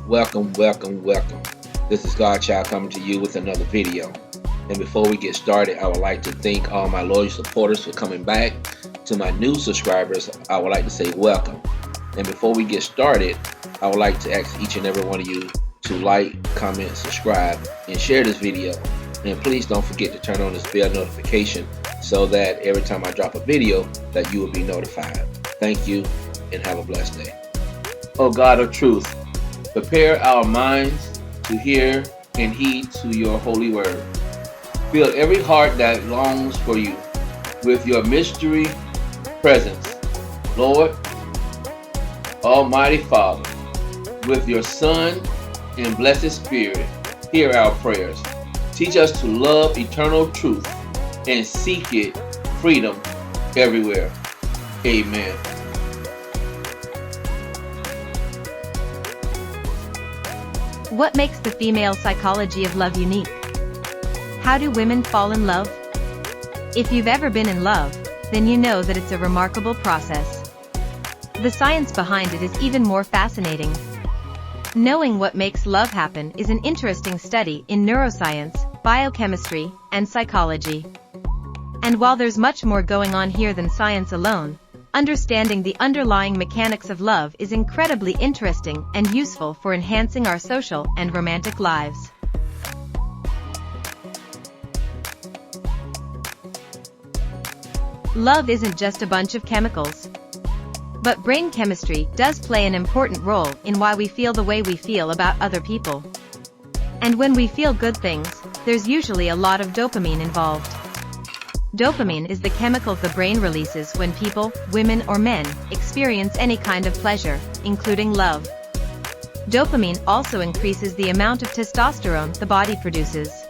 Welcome. This is Godchild coming to you with another video. And before we get started, I would like to thank all my loyal supporters for coming back. To my new subscribers, I would like to say welcome. And before we get started, I would like to ask each and every one of you to like, comment, subscribe, and share this video. And please don't forget to turn on this bell notification so that every time I drop a video that you will be notified. Thank you and have a blessed day. Oh God of truth, prepare our minds to hear and heed to your holy word. Fill every heart that longs for you with your mystery presence. Lord, Almighty Father, with your Son and blessed Spirit, hear our prayers. Teach us to love eternal truth and seek it freedom everywhere. Amen. What makes the female psychology of love unique? How do women fall in love? If you've ever been in love, then you know that it's a remarkable process. The science behind it is even more fascinating. Knowing what makes love happen is an interesting study in neuroscience, biochemistry, and psychology. And while there's much more going on here than science alone, understanding the underlying mechanics of love is incredibly interesting and useful for enhancing our social and romantic lives. Love isn't just a bunch of chemicals. But brain chemistry does play an important role in why we feel the way we feel about other people. And when we feel good things, there's usually a lot of dopamine involved. Dopamine is the chemical the brain releases when people, women or men, experience any kind of pleasure, including love. Dopamine also increases the amount of testosterone the body produces.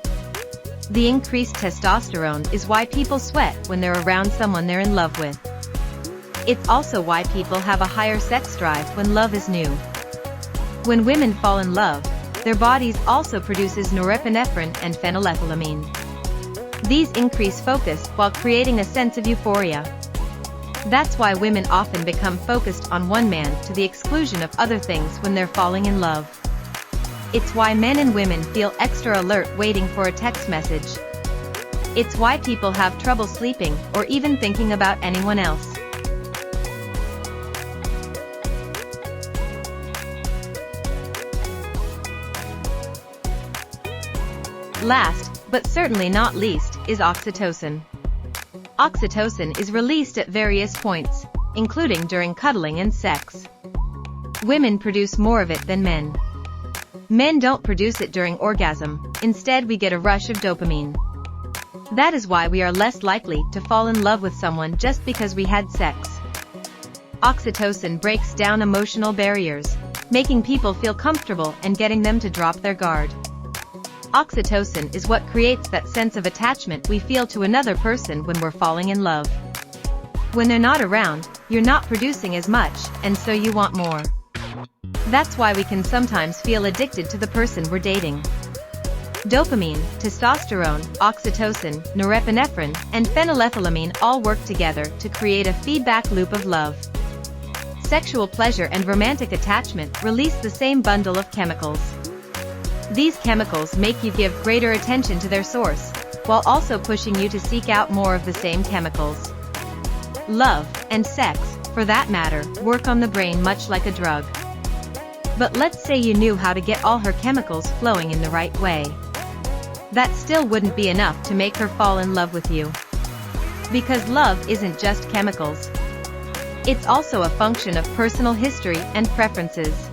The increased testosterone is why people sweat when they're around someone they're in love with. It's also why people have a higher sex drive when love is new. When women fall in love, their bodies also produces norepinephrine and phenylethylamine. These increase focus while creating a sense of euphoria. That's why women often become focused on one man to the exclusion of other things when they're falling in love. It's why men and women feel extra alert waiting for a text message. It's why people have trouble sleeping or even thinking about anyone else. Last, but certainly not least, is oxytocin. Oxytocin is released at various points, including during cuddling and sex. Women produce more of it than men. Men don't produce it during orgasm, instead we get a rush of dopamine. That is why we are less likely to fall in love with someone just because we had sex. Oxytocin breaks down emotional barriers, making people feel comfortable and getting them to drop their guard. Oxytocin is what creates that sense of attachment we feel to another person when we're falling in love. When they're not around, you're not producing as much, and so you want more. That's why we can sometimes feel addicted to the person we're dating. Dopamine, testosterone, oxytocin, norepinephrine, and phenylethylamine all work together to create a feedback loop of love. Sexual pleasure and romantic attachment release the same bundle of chemicals. These chemicals make you give greater attention to their source, while also pushing you to seek out more of the same chemicals. Love, and sex, for that matter, work on the brain much like a drug. But let's say you knew how to get all her chemicals flowing in the right way. That still wouldn't be enough to make her fall in love with you. Because love isn't just chemicals. It's also a function of personal history and preferences.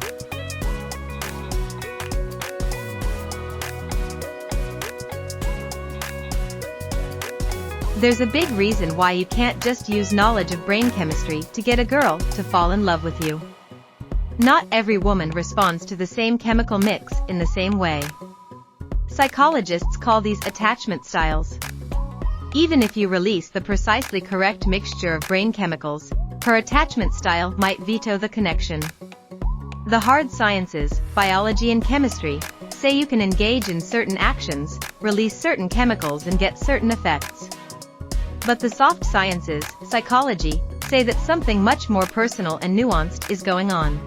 There's a big reason why you can't just use knowledge of brain chemistry to get a girl to fall in love with you. Not every woman responds to the same chemical mix in the same way. Psychologists call these attachment styles. Even if you release the precisely correct mixture of brain chemicals, her attachment style might veto the connection. The hard sciences, biology and chemistry, say you can engage in certain actions, release certain chemicals and get certain effects. But the soft sciences, psychology, say that something much more personal and nuanced is going on.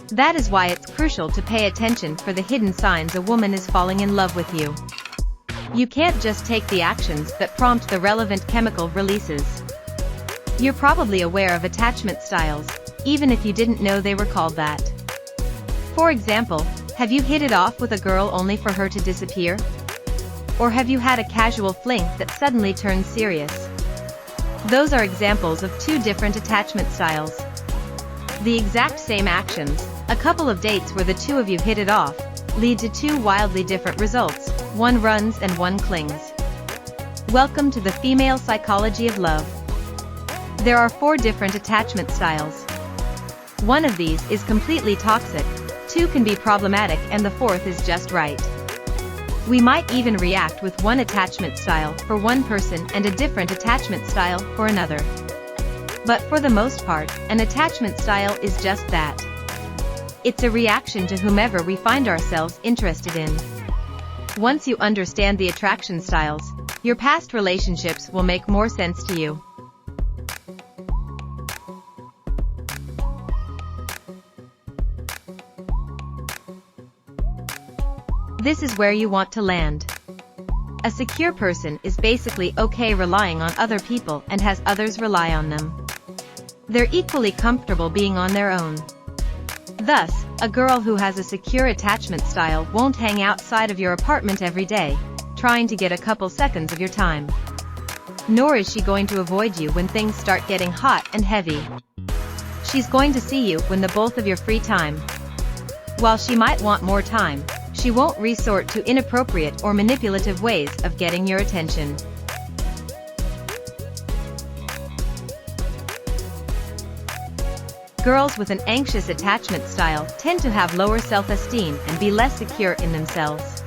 That is why it's crucial to pay attention for the hidden signs a woman is falling in love with you. You can't just take the actions that prompt the relevant chemical releases. You're probably aware of attachment styles, even if you didn't know they were called that. For example, have you hit it off with a girl only for her to disappear? Or have you had a casual fling that suddenly turns serious? Those are examples of two different attachment styles. The exact same actions, a couple of dates where the two of you hit it off, lead to two wildly different results, one runs and one clings. Welcome to the female psychology of love. There are 4 different attachment styles. One of these is completely toxic, 2 can be problematic and the 4th is just right. We might even react with one attachment style for one person and a different attachment style for another. But for the most part, an attachment style is just that. It's a reaction to whomever we find ourselves interested in. Once you understand the attraction styles, your past relationships will make more sense to you. This is where you want to land. A secure person is basically okay relying on other people and has others rely on them. They're equally comfortable being on their own. Thus, a girl who has a secure attachment style won't hang outside of your apartment every day, trying to get a couple seconds of your time. Nor is she going to avoid you when things start getting hot and heavy. She's going to see you when the both of your free time. While she might want more time, she won't resort to inappropriate or manipulative ways of getting your attention. Girls with an anxious attachment style tend to have lower self-esteem and be less secure in themselves.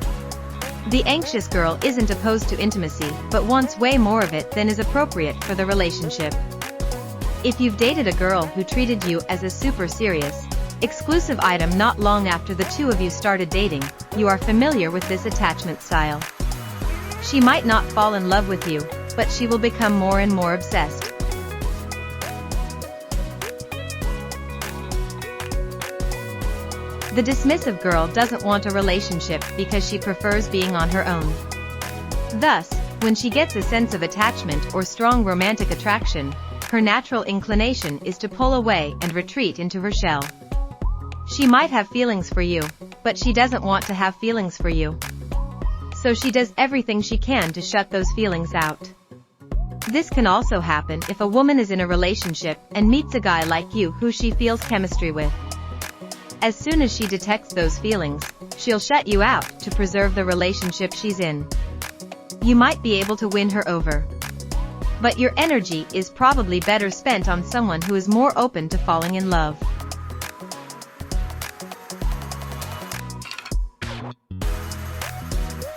The anxious girl isn't opposed to intimacy, but wants way more of it than is appropriate for the relationship. If you've dated a girl who treated you as a super serious, exclusive item not long after the two of you started dating, you are familiar with this attachment style. She might not fall in love with you, but she will become more and more obsessed. The dismissive girl doesn't want a relationship because she prefers being on her own. Thus, when she gets a sense of attachment or strong romantic attraction, her natural inclination is to pull away and retreat into her shell. She might have feelings for you, but she doesn't want to have feelings for you. So she does everything she can to shut those feelings out. This can also happen if a woman is in a relationship and meets a guy like you who she feels chemistry with. As soon as she detects those feelings, she'll shut you out to preserve the relationship she's in. You might be able to win her over. But your energy is probably better spent on someone who is more open to falling in love.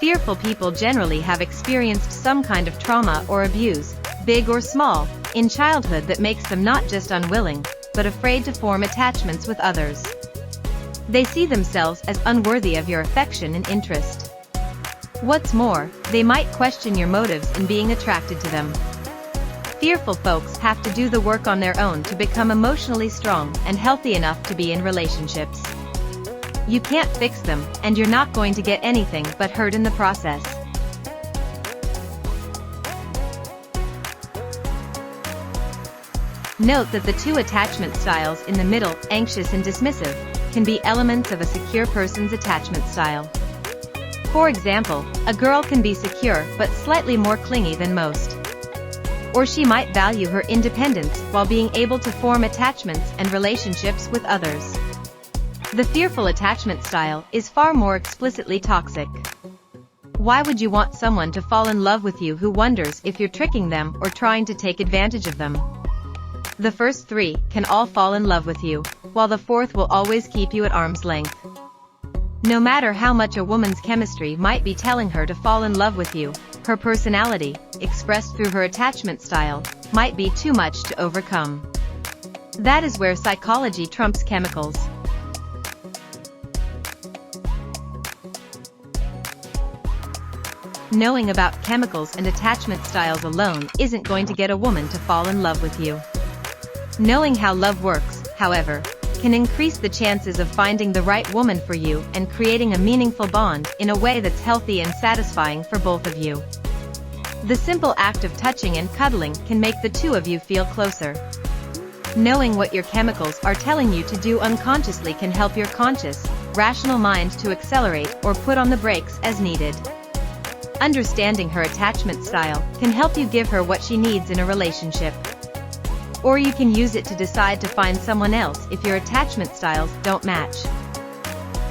Fearful people generally have experienced some kind of trauma or abuse, big or small, in childhood that makes them not just unwilling, but afraid to form attachments with others. They see themselves as unworthy of your affection and interest. What's more, they might question your motives in being attracted to them. Fearful folks have to do the work on their own to become emotionally strong and healthy enough to be in relationships. You can't fix them, and you're not going to get anything but hurt in the process. Note that the two attachment styles in the middle, anxious and dismissive, can be elements of a secure person's attachment style. For example, a girl can be secure but slightly more clingy than most. Or she might value her independence while being able to form attachments and relationships with others. The fearful attachment style is far more explicitly toxic. Why would you want someone to fall in love with you who wonders if you're tricking them or trying to take advantage of them? The first 3 can all fall in love with you, while the 4th will always keep you at arm's length. No matter how much a woman's chemistry might be telling her to fall in love with you, Her personality, expressed through her attachment style, might be too much to overcome. That is where psychology trumps chemicals. Knowing about chemicals and attachment styles alone isn't going to get a woman to fall in love with you. Knowing how love works, however, can increase the chances of finding the right woman for you and creating a meaningful bond in a way that's healthy and satisfying for both of you. The simple act of touching and cuddling can make the two of you feel closer. Knowing what your chemicals are telling you to do unconsciously can help your conscious, rational mind to accelerate or put on the brakes as needed. Understanding her attachment style can help you give her what she needs in a relationship. Or you can use it to decide to find someone else if your attachment styles don't match.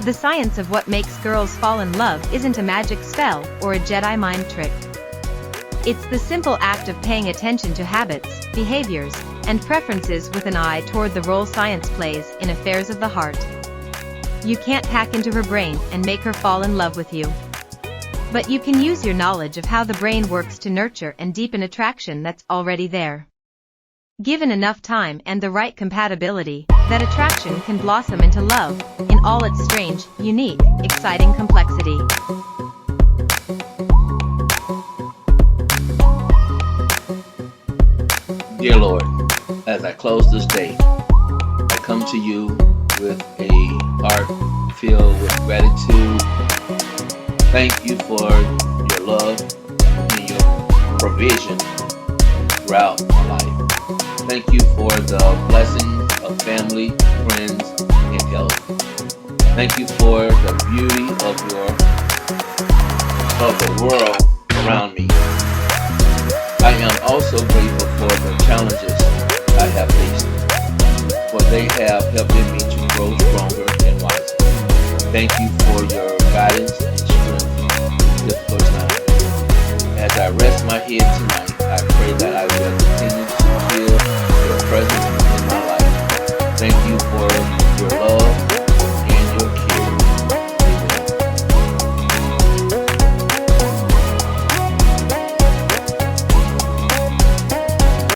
The science of what makes girls fall in love isn't a magic spell or a Jedi mind trick. It's the simple act of paying attention to habits, behaviors, and preferences with an eye toward the role science plays in affairs of the heart. You can't hack into her brain and make her fall in love with you. But you can use your knowledge of how the brain works to nurture and deepen attraction that's already there. Given enough time and the right compatibility, that attraction can blossom into love, in all its strange, unique, exciting complexity. Dear Lord, as I close this day, I come to you with a heart filled with gratitude. Thank you for your love and your provision throughout my life. Thank you for the blessing of family, friends, and health. Thank you for the beauty of the world around me. I am also grateful for the challenges I have faced, for they have helped me to grow stronger and wiser. Thank you for your guidance and strength in difficult times. As I rest my head tonight, I pray that I will